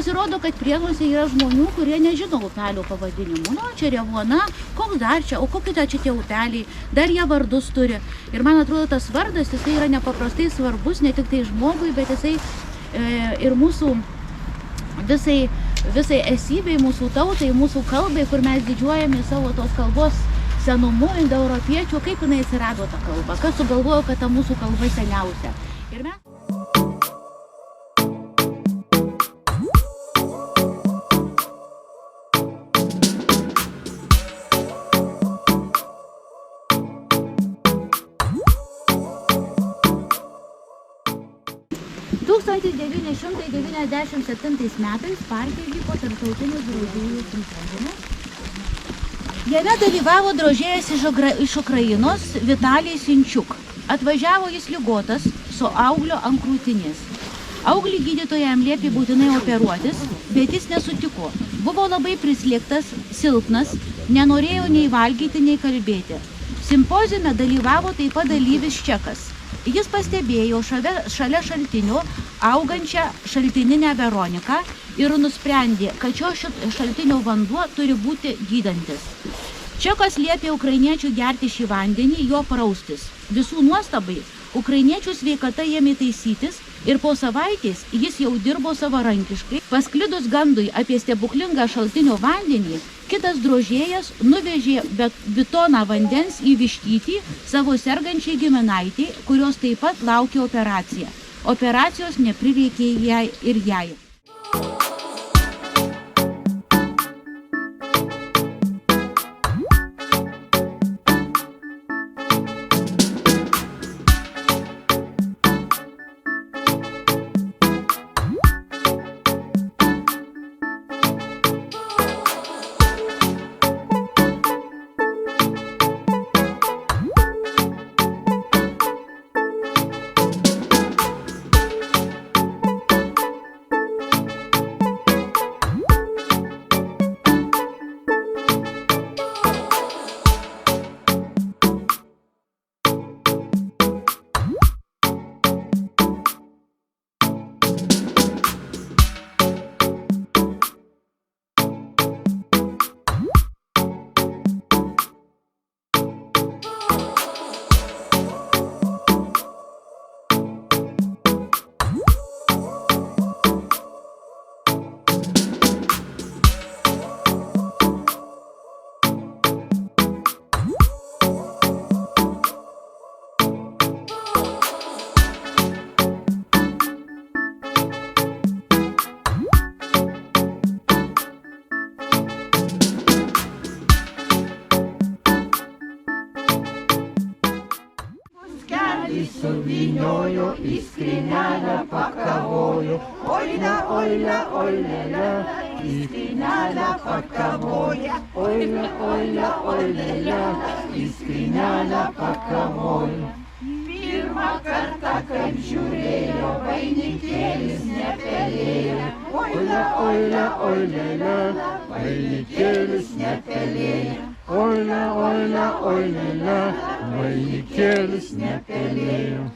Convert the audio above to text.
Pasirodo, kad Prienuose yra žmonių, kurie nežino upelio pavadinimų. Nu, čia Revuona, koks dar čia, o kokie čia tie upeliai, dar jie vardus turi. Ir man atrodo, tas vardas, jisai yra nepaprastai svarbus, ne tik tai žmogui, bet jisai ir mūsų visai esybei, mūsų tautai, mūsų kalbai, kur mes didžiuojame savo tos kalbos senumu, indoeuropiečių, kaip jinai atsirado ta kalba, kas sugalvojo, kad ta mūsų kalba seniausia. Ir mes... Tūkstantis 1997 metais parke vyko tarptautinis drožėjų simpoziumas. Jame dalyvavo drožėjas iš Ukrainos Vitalijus Sinčiuk. Atvažiavo jis ligotas su auglio ant krūtinės. Auglį gydytoja jam liepė būtinai operuotis, bet jis nesutiko. Buvo labai prislėgtas, silpnas, nenorėjo nei valgyti, nei kalbėti. Simpoziume dalyvavo taip pat dalyvis čekas. Jis pastebėjo šalia šaltinio augančią šaltininę Veroniką ir nusprendė, kad šio šaltinio vanduo turi būti gydantis. Čekas liepė ukrainiečių gerti šį vandenį, jo praustis. Visų nuostabai, ukrainiečių sveikata ėmė taisytis ir po savaitės jis jau dirbo savarankiškai. Pasklidus gandui apie stebuklingą šaltinio vandenį, kitas drožėjas nuvežė bitoną vandens į Vištytį savo sergančiai giminaitei, kurios taip pat laukė operaciją. Operacijos neprireikė jai ir jai. Suvyniojo, į skrynelę pakavojo. Oile, oile, oilele, į skrynelę pakavoja. Oile, oile, oilele, į skrynelę pakavoja. Pirmą kartą, kaip žiūrėjo, vainikėlis nepelėjo. Oile, oile, oilele, vainikėlis nepelėjo. Oile, oile, oilele, vainikėlis nepelėjo.